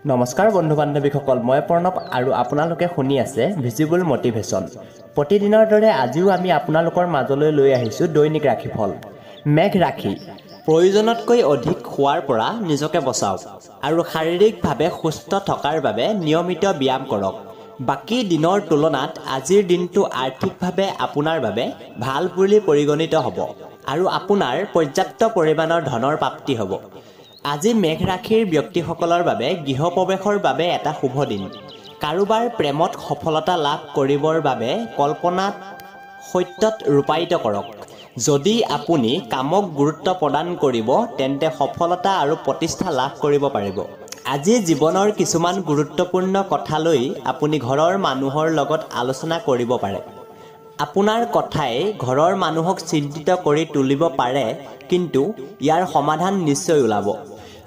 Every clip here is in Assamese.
নমস্কাৰ বন্ধু বান্ধৱীসকল, মই প্ৰণৱ আৰু আপোনালোকে শুনি আছে ভিজিবল মটিভেশ্যন। প্ৰতিদিনৰ দৰে আজিও আমি আপোনালোকৰ মাজলৈ লৈ আহিছোঁ দৈনিক ৰাশিফল। মেঘ ৰাশি, প্ৰয়োজনতকৈ অধিক খোৱাৰ পৰা নিজকে বচাওক আৰু শাৰীৰিকভাৱে সুস্থ থকাৰ বাবে নিয়মিত ব্যায়াম কৰক। বাকী দিনৰ তুলনাত আজিৰ দিনটো আৰ্থিকভাৱে আপোনাৰ বাবে ভাল বুলি পৰিগণিত হ'ব আৰু আপোনাৰ পৰ্যাপ্ত পৰিমাণৰ ধনৰ প্ৰাপ্তি হ'ব। আজি মেঘ ৰাশিৰ ব্যক্তিসকলৰ বাবে গৃহপ্ৰৱেশৰ বাবে এটা শুভ দিন। কাৰোবাৰ প্ৰেমত সফলতা লাভ কৰিবৰ বাবে কল্পনাত সত্যত ৰূপায়িত কৰক। যদি আপুনি কামক গুৰুত্ব প্ৰদান কৰিব তেন্তে সফলতা আৰু প্ৰতিষ্ঠা লাভ কৰিব পাৰিব। আজি জীৱনৰ কিছুমান গুৰুত্বপূৰ্ণ কথা লৈ আপুনি ঘৰৰ মানুহৰ লগত আলোচনা কৰিব পাৰে। আপোনাৰ কথাই ঘৰৰ মানুহক চিন্তিত কৰি তুলিব পাৰে, কিন্তু ইয়াৰ সমাধান নিশ্চয় ওলাব।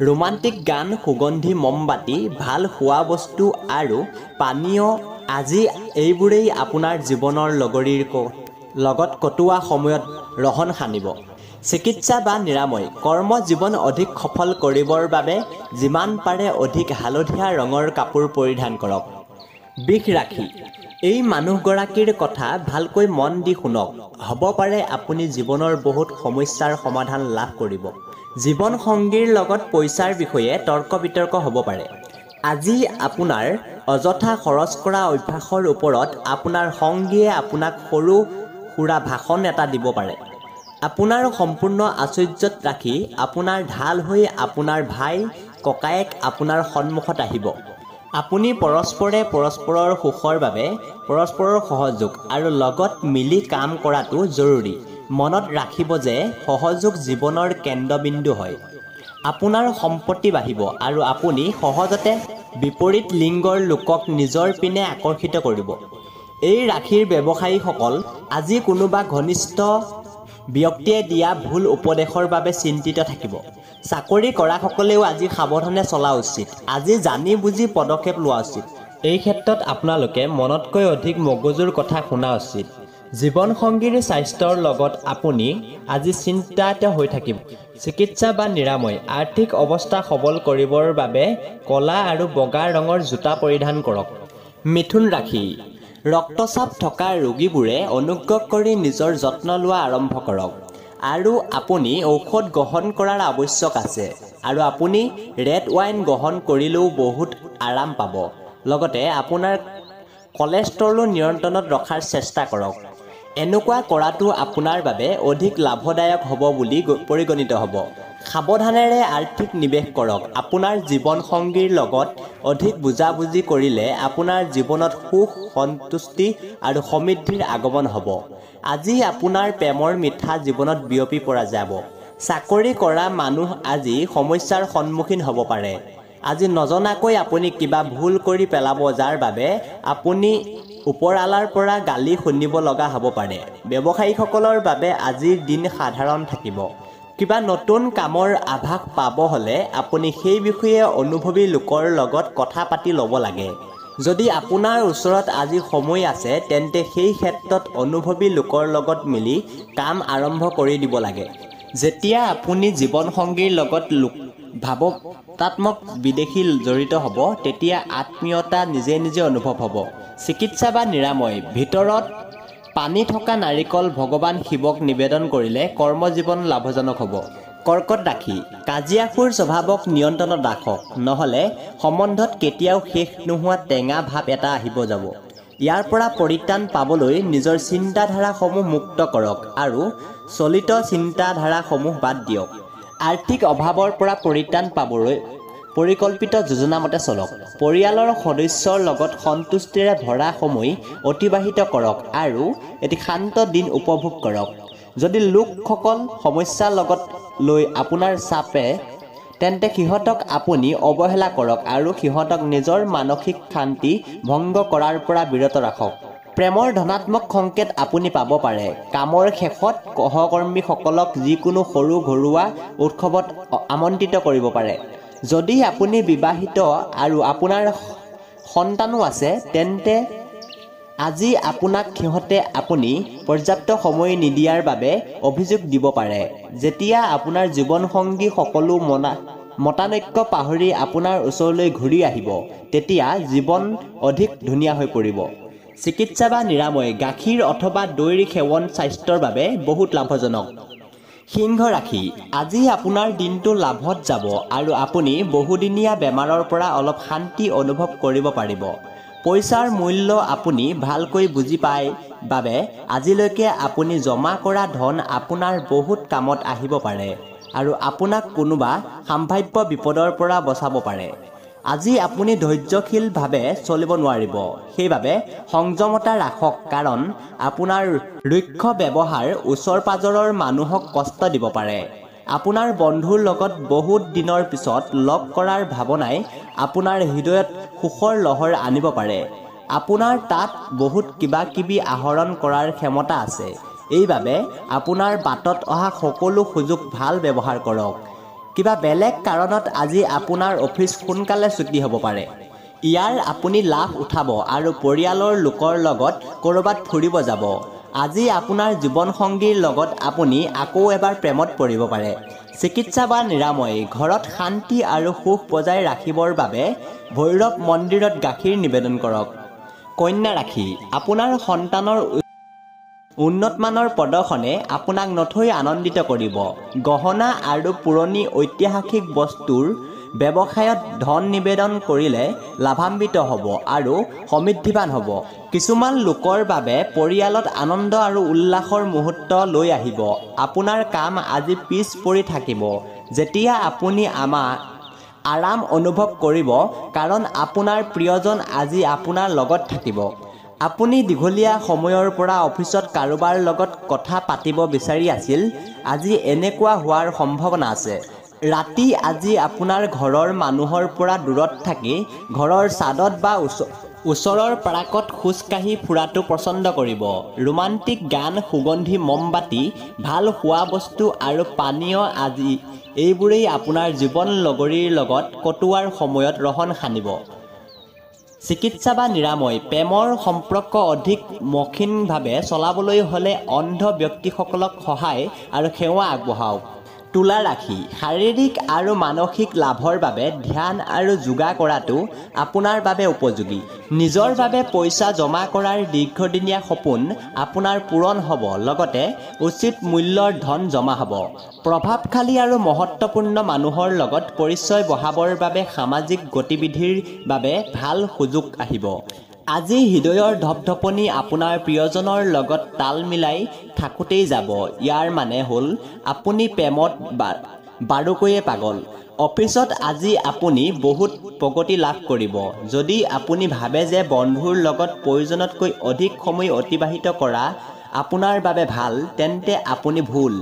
ৰোমান্টিক গান, সুগন্ধি মমবাতি, ভাল খোৱা বস্তু আৰু পানীয়, আজি এইবোৰেই আপোনাৰ জীৱনৰ লগৰীৰ লগত কটোৱা সময়ত ৰহণ সানিব। চিকিৎসা বা নিৰাময়, কৰ্ম জীৱন অধিক সফল কৰিবৰ বাবে যিমান পাৰে অধিক হালধীয়া ৰঙৰ কাপোৰ পৰিধান কৰক। বৃষ ৰাশি, এই মানুহগৰাকীৰ কথা ভালকৈ মন দি শুনক। হ'ব পাৰে আপুনি জীৱনৰ বহুত সমস্যাৰ সমাধান লাভ কৰিব। জীৱন সংগীৰ লগত পইচাৰ বিষয়ে তৰ্ক বিতৰ্ক হ'ব পাৰে। আজি আপোনাৰ অযথা খৰচ কৰা অভ্যাসৰ ওপৰত আপোনাৰ সংগীয়ে আপোনাক সৰু সুৰা ভাষণ এটা দিব পাৰে। আপোনাৰ সম্পূৰ্ণ আশ্চৰ্যত ৰাখি আপোনাৰ ঢাল হৈ আপোনাৰ ভাই ককায়েক আপোনাৰ সন্মুখত আহিব। আপুনি পৰস্পৰে পৰস্পৰৰ সুখৰ বাবে পৰস্পৰৰ সহযোগ আৰু লগত মিলি কাম কৰাটো জৰুৰী। মনত ৰাখিব যে সহযোগ জীৱনৰ কেন্দ্ৰবিন্দু হয়। আপোনাৰ সম্পত্তি বাঢ়িব আৰু আপুনি সহজতে বিপৰীত লিংগৰ লোকক নিজৰ পিনে আকৰ্ষিত কৰিব। এই ৰাশিৰ ব্যৱসায়ীসকল আজি কোনোবা ঘনিষ্ঠ ব্যক্তিয়ে দিয়া ভুল উপদেশৰ বাবে চিন্তিত থাকিব। চাকৰি কৰাসকলেও আজি সাৱধানে চলা উচিত। আজি জানি বুজি পদক্ষেপ লোৱা উচিত। এই ক্ষেত্ৰত আপোনালোকে মনতকৈ অধিক মগজুৰ কথা শুনা উচিত। জীৱনসংগীৰ স্বাস্থ্যৰ লগত আপুনি আজি চিন্তিত হৈ থাকিব। চিকিৎসা বা নিৰাময়, আৰ্থিক অৱস্থা সবল কৰিবৰ বাবে ক'লা আৰু বগা ৰঙৰ জোতা পৰিধান কৰক। মিথুন ৰাশি, ৰক্তচাপ থকা ৰোগীবোৰে অনুগ্ৰহ কৰি নিজৰ যত্ন লোৱা আৰম্ভ কৰক আৰু আপুনি ঔষধ গ্ৰহণ কৰাৰ আৱশ্যক আছে আৰু আপুনি ৰেড ৱাইন গ্ৰহণ কৰিলেও বহুত আৰাম পাব। লগতে আপোনাৰ কলেষ্ট্ৰলো নিয়ন্ত্ৰণত ৰখাৰ চেষ্টা কৰক। এনেকুৱা কৰাটো আপোনাৰ বাবে অধিক লাভদায়ক হ'ব বুলি পৰিগণিত হ'ব। সাৱধানেৰে আৰ্থিক নিৱেশ কৰক। আপোনাৰ জীৱনসংগীৰ লগত অধিক বুজাবুজি কৰিলে আপোনাৰ জীৱনত সুখ, সন্তুষ্টি আৰু সমৃদ্ধিৰ আগমন হ'ব। আজি আপোনাৰ প্ৰেমৰ মিঠা জীৱনত বিয়পি পৰা যাব। চাকৰি কৰা মানুহ আজি সমস্যাৰ সন্মুখীন হ'ব পাৰে। আজি নজনাকৈ আপুনি কিবা ভুল কৰি পেলাব, যাৰ বাবে আপুনি ওপৰৱালাৰ পৰা গালি শুনিব লগা হ'ব পাৰে। ব্যৱসায়ীসকলৰ বাবে আজিৰ দিন সাধাৰণ থাকিব। কিবা নতুন কামৰ আভাস পাব হ'লে আপুনি সেই বিষয়ে অনুভৱী লোকৰ লগত কথা পাতি ল'ব লাগে। যদি আপোনাৰ ওচৰত আজি সময় আছে তেন্তে সেই ক্ষেত্ৰত অনুভৱী লোকৰ লগত মিলি কাম আৰম্ভ কৰি দিব লাগে। যেতিয়া আপুনি জীৱনসংগীৰ লগত ভাৱনাত্মক বিদেশী জড়িত হ'ব তেতিয়া আত্মীয়তা নিজে নিজে অনুভৱ হ'ব। চিকিৎসা বা নিৰাময়, ভিতৰত পানী থকা নাৰিকল ভগৱান শিৱক নিবেদন কৰিলে কৰ্মজীৱন লাভজনক হ'ব। কৰ্কট ৰাশি, কাজিয়াখোৰ স্বভাৱক নিয়ন্ত্ৰণত ৰাখক, নহ'লে সম্বন্ধত কেতিয়াও শেষ নোহোৱা টেঙা ভাৱ এটা আহিব যাব। ইয়াৰ পৰা পৰিত্ৰাণ পাবলৈ নিজৰ চিন্তাধাৰাসমূহ মুক্ত কৰক আৰু চলিত চিন্তাধাৰাসমূহ বাদ দিয়ক। আৰ্থিক অভাৱৰ পৰা পৰিত্ৰাণ পাবলৈ পৰিকল্পিত যোজনা মতে চলক। পৰিয়ালৰ সদস্যৰ লগত সন্তুষ্টিৰে ভৰা সময় অতিবাহিত কৰক আৰু এটি শান্ত দিন উপভোগ কৰক। যদি লোকসকল সমস্যাৰ লগত লৈ আপোনাৰ চাপে তেন্তে সিহঁতক আপুনি অৱহেলা কৰক আৰু সিহঁতক নিজৰ মানসিক শান্তি ভংগ কৰাৰ পৰা বিৰত ৰাখক। প্ৰেমৰ ধনাত্মক সংকেত আপুনি পাব পাৰে। কামৰ শেষত সহকৰ্মীসকলক যিকোনো সৰু ঘৰুৱা উৎসৱত আমন্ত্ৰিত কৰিব পাৰে। যদি আপুনি বিবাহিত আৰু আপোনাৰ সন্তানো আছে তেন্তে আজি আপোনাক সিহঁতে আপুনি পৰ্যাপ্ত সময় নিদিয়াৰ বাবে অভিযোগ দিব পাৰে। যেতিয়া আপোনাৰ জীৱনসংগী সকলো মতানৈক্য পাহৰি আপোনাৰ ওচৰলৈ ঘূৰি আহিব। তেতিয়া জীৱন অধিক ধুনীয়া হৈ পৰিব। চিকিৎসা বা নিৰাময় গাখীৰ অথবা দৈৰ সেৱন স্বাস্থ্যৰ বাবে বহুত লাভজনক। সিংহ ৰাশি, আজি আপোনাৰ দিনটো লাভত যাব আৰু আপুনি বহুদিনীয়া বেমাৰৰ পৰা অলপ শান্তি অনুভৱ কৰিব পাৰিব। পইচাৰ মূল্য আপুনি ভালকৈ বুজি পায় বাবে আজিলৈকে আপুনি জমা কৰা ধন আপোনাৰ বহুত কামত আহিব পাৰে আৰু আপোনাক কোনোবা সম্ভাৱ্য বিপদৰ পৰা বচাব পাৰে। আজি আপুনি ধৈৰ্যশীলভাৱে চলিব নোৱাৰিব, সেইবাবে সংযমতা ৰাখক কাৰণ আপোনাৰ ৰুক্ষ ব্যৱহাৰ ওচৰ পাজৰৰ মানুহক কষ্ট দিব পাৰে। আপোনাৰ বন্ধুৰ লগত বহুত দিনৰ পিছত লগ কৰাৰ ভাৱনাই আপোনাৰ হৃদয়ত সুখৰ লহৰ আনিব পাৰে। আপোনাৰ তাত বহুত কিবা কিবি আহৰণ কৰাৰ ক্ষমতা আছে, এইবাবে আপোনাৰ বাটত অহা সকলো সুযোগ ভাল ব্যৱহাৰ কৰক। কিবা বেলেগ কাৰণত আজি আপোনাৰ অফিচ সোনকালে ছুটি হ'ব পাৰে। ইয়াৰ আপুনি লাভ উঠাব আৰু পৰিয়ালৰ লোকৰ লগত ক'ৰবাত ফুৰিব যাব। আজি আপোনাৰ জীৱনসংগীৰ লগত আপুনি আকৌ এবাৰ প্ৰেমত পৰিব পাৰে। চিকিৎসা বা নিৰাময় ঘৰত শান্তি আৰু সুখ বজাই ৰাখিবৰ বাবে ভৈৰৱ মন্দিৰত গাখীৰ নিবেদন কৰক। কন্যা ৰাশি, আপোনাৰ সন্তানৰ উন্নতমানৰ প্ৰদৰ্শনে আপোনাক নথৈ আনন্দিত কৰিব। গহনা আৰু পুৰণি ঐতিহাসিক বস্তুৰ ব্যৱসায়ত ধন নিবেদন কৰিলে লাভান্বিত হ'ব আৰু সমৃদ্ধিৱান হ'ব। কিছুমান লোকৰ বাবে পৰিয়ালত আনন্দ আৰু উল্লাসৰ মুহূৰ্ত লৈ আহিব। আপোনাৰ কাম আজি পিছ পৰি থাকিব যেতিয়া আপুনি আৰাম অনুভৱ কৰিব কাৰণ আপোনাৰ প্ৰিয়জন আজি আপোনাৰ লগত থাকিব। আপুনি দীঘলীয়া সময়ৰ পৰা অফিচত কাৰোবাৰ লগত কথা পাতিব বিচাৰি আছিল, আজি এনেকুৱা হোৱাৰ সম্ভাৱনা আছে। ৰাতি আজি আপোনাৰ ঘৰৰ মানুহৰ পৰা দূৰত থাকি ঘৰৰ ছাদত বা ওচৰৰ পাৰ্কত খোজকাঢ়ি ফুৰাটো পছন্দ কৰিব। ৰোমান্টিক গান, সুগন্ধি মমবাতি, ভাল খোৱা বস্তু আৰু পানীয় আজি এইবোৰেই আপোনাৰ জীৱন লগৰীৰ লগত কটোৱাৰ সময়ত ৰহণ সানিব। চিকিৎসা বা নিৰাময় প্ৰেমৰ সম্পৰ্ক অধিক মসৃণভাৱে চলাবলৈ হ'লে অন্ধ ব্যক্তিসকলক সহায় আৰু সেৱা আগবঢ়াওক। তুলা ৰাশি, শাৰীৰিক আৰু মানসিক লাভৰ বাবে ধ্যান আৰু যোগা কৰাটো আপোনাৰ বাবে উপযোগী। নিজৰ বাবে পইচা জমা কৰাৰ দীৰ্ঘদিনীয়া সপোন আপোনাৰ পূৰণ হ'ব, লগতে উচিত মূল্যৰ ধন জমা হ'ব। প্ৰভাৱশালী আৰু মহত্বপূৰ্ণ মানুহৰ লগত পৰিচয় বঢ়াবৰ বাবে সামাজিক গতিবিধিৰ বাবে ভাল সুযোগ আহিব। আজি হৃদয়ৰ ধপধপনি আপোনাৰ প্ৰিয়জনৰ লগত তাল মিলাই থাকোঁতেই যাব। ইয়াৰ মানে হ'ল আপুনি প্ৰেমত বাৰুকৈয়ে পাগল। অফিচত আজি আপুনি বহুত প্ৰগতি লাভ কৰিব। যদি আপুনি ভাবে যে বন্ধুৰ লগত প্ৰয়োজনতকৈ অধিক সময় অতিবাহিত কৰা আপোনাৰ বাবে ভাল, তেন্তে আপুনি ভুল।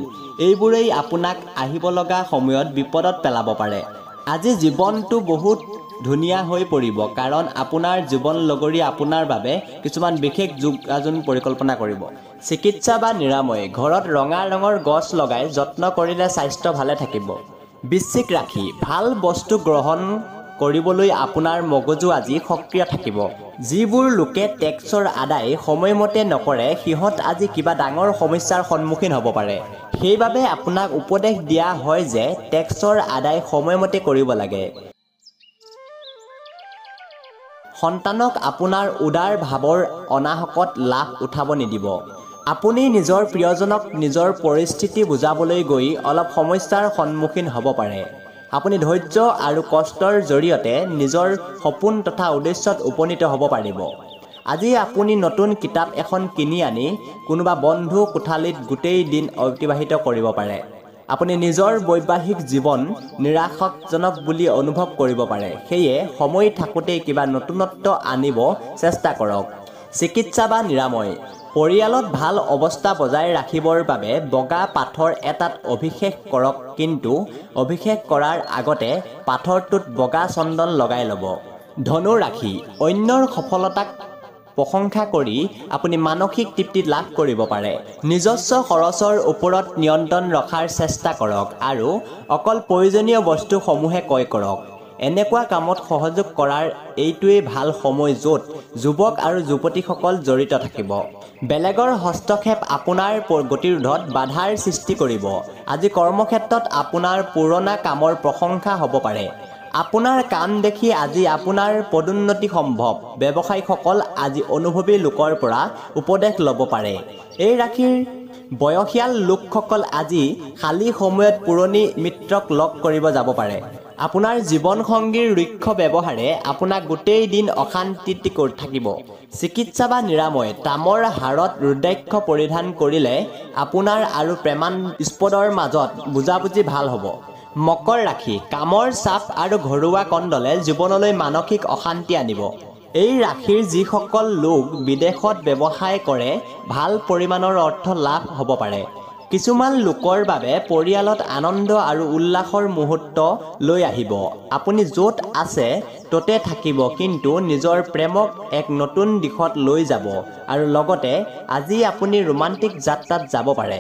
এইবোৰেই আপোনাক আহিব লগা সময়ত বিপদত পেলাব পাৰে। আজি জীৱনটো বহুত ধুনীয়া হৈ পৰিব কাৰণ আপোনাৰ জীৱন লগৰী আপোনাৰ বাবে কিছুমান বিশেষ যোগাযোগ পৰিকল্পনা কৰিব। চিকিৎসা বা নিৰাময় ঘৰত ৰঙা ৰঙৰ গছ লগাই যত্ন কৰিলে স্বাস্থ্য ভালে থাকিব। বৃশ্চিক ৰাশি, ভাল বস্তু গ্ৰহণ কৰিবলৈ আপোনাৰ মগজু আজি সক্ৰিয় থাকিব। যিবোৰ লোকে টেক্সৰ আদায় সময়মতে নকৰে সিহঁত আজি কিবা ডাঙৰ সমস্যাৰ সন্মুখীন হ'ব পাৰে। সেইবাবে আপোনাক উপদেশ দিয়া হয় যে টেক্সৰ আদায় সময়মতে কৰিব লাগে। সন্তানক আপোনাৰ উদাৰ ভাৱৰ অনাহকত লাভ উঠাব নিদিব। আপুনি নিজৰ প্ৰিয়জনক নিজৰ পৰিস্থিতি বুজাবলৈ গৈ অলপ সমস্যাৰ সন্মুখীন হ'ব পাৰে। আপুনি ধৈৰ্য আৰু কষ্টৰ জৰিয়তে নিজৰ সপোন তথা উদ্দেশ্যত উপনীত হ'ব পাৰিব। আজি আপুনি নতুন কিতাপ এখন কিনি আনি কোনোবা বন্ধু কোঠালীত গোটেই দিন অতিবাহিত কৰিব পাৰে। আপুনি নিজৰ বৈবাহিক জীৱন নিৰাশাজনক বুলি অনুভৱ কৰিব পাৰে। সেয়ে সময় থাকোঁতেই কিবা নতুনত্ব আনিব চেষ্টা কৰক। চিকিৎসা বা নিৰাময় পৰিয়ালত ভাল অৱস্থা বজাই ৰাখিবৰ বাবে বগা পাথৰ এটাত অভিষেক কৰক, কিন্তু অভিষেক কৰাৰ আগতে পাথৰটোত বগা চন্দন লগাই ল'ব। ধনু ৰাশি, অন্যৰ সফলতাক প্ৰশংসা কৰি আপুনি মানসিক তৃপ্তি লাভ কৰিব পাৰে। নিজস্ব খৰচৰ ওপৰত নিয়ন্ত্ৰণ ৰখাৰ চেষ্টা কৰক আৰু অকল প্ৰয়োজনীয় বস্তুসমূহে ক্ৰয় কৰক। এনেকুৱা কামত সহযোগ কৰাৰ এইটোৱেই ভাল সময় য'ত যুৱক আৰু যুৱতীসকল জড়িত থাকিব। বেলেগৰ হস্তক্ষেপ আপোনাৰ গতিৰোধত বাধাৰ সৃষ্টি কৰিব। আজি কৰ্মক্ষেত্ৰত আপোনাৰ পুৰণা কামৰ প্ৰশংসা হ'ব পাৰে। আপোনাৰ কাম দেখি আজি আপোনাৰ পদোন্নতি সম্ভৱ। ব্যৱসায়ীসকল আজি অনুভৱী লোকৰ পৰা উপদেশ ল'ব পাৰে। এই ৰাশিৰ বয়সীয়াল লোকসকল আজি খালী সময়ত পুৰণি মিত্ৰক লগ কৰিব যাব পাৰে। আপোনাৰ জীৱনসংগীৰ ৰুক্ষ ব্যৱহাৰে আপোনাক গোটেই দিন অশান্তিত থাকিব। চিকিৎসা বা নিৰাময় তামৰ হাড়ত ৰুদ্ৰাক্ষ পৰিধান কৰিলে আপোনাৰ আৰু প্ৰেমাস্পদৰ মাজত বুজাবুজি ভাল হ'ব। মকৰ ৰাশি কামৰ চাপ আৰু ঘৰুৱা কণ্ডলে জীৱনলৈ মানসিক অশান্তি আনিব। এই ৰাশিৰ যিসকল লোক বিদেশত ব্যৱসায় কৰে ভাল পৰিমাণৰ অৰ্থ লাভ হ'ব পাৰে। কিছুমান লোকৰ বাবে পৰিয়ালত আনন্দ আৰু উল্লাসৰ মুহূৰ্ত লৈ আহিব। আপুনি য'ত আছে ত'তে থাকিব কিন্তু নিজৰ প্ৰেমক এক নতুন দিশত লৈ যাব আৰু লগতে আজি আপুনি ৰোমান্টিক যাত্ৰাত যাব পাৰে।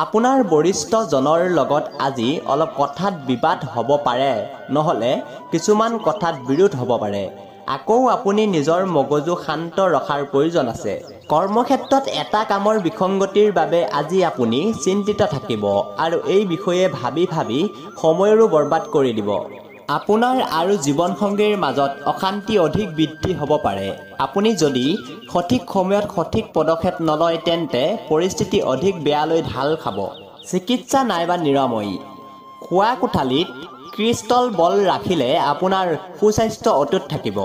আপোনাৰ বৰিষ্ঠ জনৰ লগত আজি অলপ কথাত বিবাদ হ'ব পাৰে, নহ'লে কিছুমান কথাত বিৰোধ হ'ব পাৰে। আকৌ আপুনি নিজৰ মগজু শান্ত ৰখাৰ প্ৰয়োজন আছে। কৰ্মক্ষেত্ৰত এটা কামৰ বিসংগতিৰ বাবে আজি আপুনি চিন্তিত থাকিব আৰু এই বিষয়ে ভাবি সময়ৰো বৰবাদ কৰি দিব। আপোনাৰ আৰু জীৱনসংগীৰ মাজত অশান্তি অধিক বৃদ্ধি হ'ব পাৰে। আপুনি যদি সঠিক সময়ত সঠিক পদক্ষেপ নলয় তেন্তে পৰিস্থিতি অধিক বেয়ালৈ ঢাল খাব। চিকিৎসা নাইবা নিৰাময় শোৱা কোঠালিত ক্ৰিষ্টেল বল ৰাখিলে আপোনাৰ সুস্বাস্থ্য অটুট থাকিব।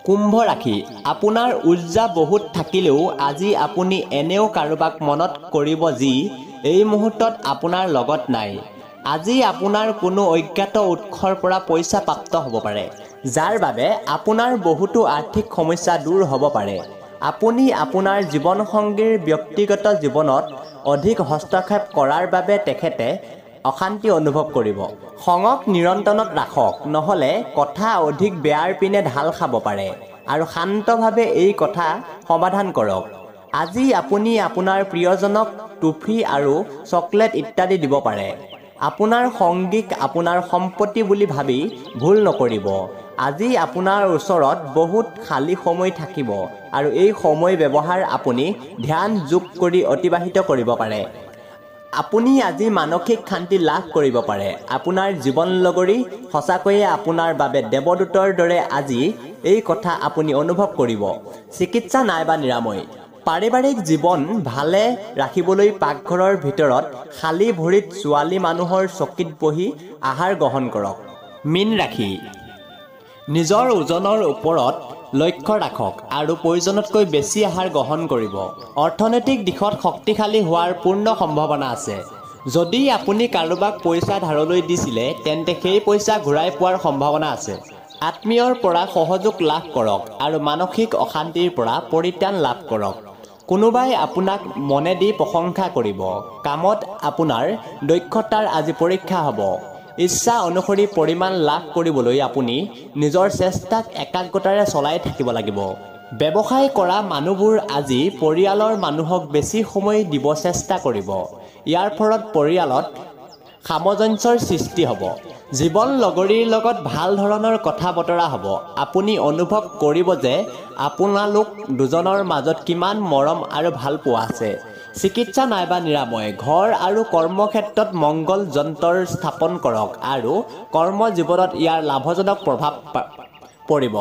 কুম্ভ ৰাশি আপোনাৰ উৰ্জা বহুত থাকিলেও আজি আপুনি এনেও কাৰোবাক মনত কৰিব যি এই মুহূৰ্তত আপোনাৰ লগত নাই। আজি আপোনাৰ কোনো অজ্ঞাত উৎসৰ পৰা পইচা প্ৰাপ্ত হ'ব পাৰে, যাৰ বাবে আপোনাৰ বহুতো আৰ্থিক সমস্যা দূৰ হ'ব পাৰে। আপুনি আপোনাৰ জীৱনসংগীৰ ব্যক্তিগত জীৱনত অধিক হস্তক্ষেপ কৰাৰ বাবে তেখেতে অশান্তি অনুভৱ কৰিব। খঙক নিয়ন্ত্ৰণত ৰাখক, নহ'লে কথা অধিক বেয়াৰ পিনে ঢাল খাব পাৰে আৰু শান্তভাৱে এই কথা সমাধান কৰক। আজি আপুনি আপোনাৰ প্ৰিয়জনক ট্ৰফি আৰু চকলেট ইত্যাদি দিব পাৰে। আপোনাৰ সংগীক আপোনাৰ সম্পত্তি বুলি ভাবি ভুল নকৰিব। আজি আপোনাৰ ওচৰত বহুত খালী সময় থাকিব আৰু এই সময় ব্যৱহাৰ আপুনি ধ্যান যোগ কৰি অতিবাহিত কৰিব পাৰে। আপুনি আজি মানসিক শান্তি লাভ কৰিব পাৰে। আপোনাৰ জীৱনলগৰী সঁচাকৈয়ে আপোনাৰ বাবে দেৱদূতৰ দৰে আজি এই কথা আপুনি অনুভৱ কৰিব। চিকিৎসা নাইবা নিৰাময় পাৰিবাৰিক জীৱন ভালে ৰাখিবলৈ পাকঘৰৰ ভিতৰত খালী ভৰিত ছোৱালী মানুহৰ চকীত বহি আহাৰ গ্ৰহণ কৰক। মীন ৰাশি নিজৰ ওজনৰ ওপৰত লক্ষ্য ৰাখক আৰু প্ৰয়োজনতকৈ বেছি আহাৰ গ্ৰহণ কৰিব। অৰ্থনৈতিক দিশত শক্তিশালী হোৱাৰ পূৰ্ণ সম্ভাৱনা আছে। যদি আপুনি কাৰোবাক পইচা ধাৰলৈ দিছিলে তেন্তে সেই পইচা ঘূৰাই পোৱাৰ সম্ভাৱনা আছে। আত্মীয়ৰ পৰা সহযোগ লাভ কৰক আৰু মানসিক অশান্তিৰ পৰা পৰিত্ৰাণ লাভ কৰক। কোনোবাই আপোনাক মনে দি প্ৰশংসা কৰিব। কামত আপোনাৰ দক্ষতাৰ আজি পৰীক্ষা হ'ব। ইচ্ছা অনুসৰি পৰিমাণ লাভ কৰিবলৈ আপুনি নিজৰ চেষ্টাক একাগ্ৰতাৰে চলাই থাকিব লাগিব। ব্যৱসায় কৰা মানুহবোৰ আজি পৰিয়ালৰ মানুহক বেছি সময় দিব চেষ্টা কৰিব। ইয়াৰ ফলত পৰিয়ালত সামঞ্জস্যৰ সৃষ্টি হ'ব। জীৱন লগৰীৰ লগত ভাল ধৰণৰ কথা বতৰা হ'ব। আপুনি অনুভৱ কৰিব যে আপোনালোক দুজনৰ মাজত কিমান মৰম আৰু ভালপোৱা আছে। চিকিৎসা নাইবা নিৰাময় ঘৰ আৰু কৰ্মক্ষেত্ৰত মংগল যন্ত্ৰ স্থাপন কৰক আৰু কৰ্মজীৱনত ইয়াৰ লাভজনক প্ৰভাৱ পৰিব।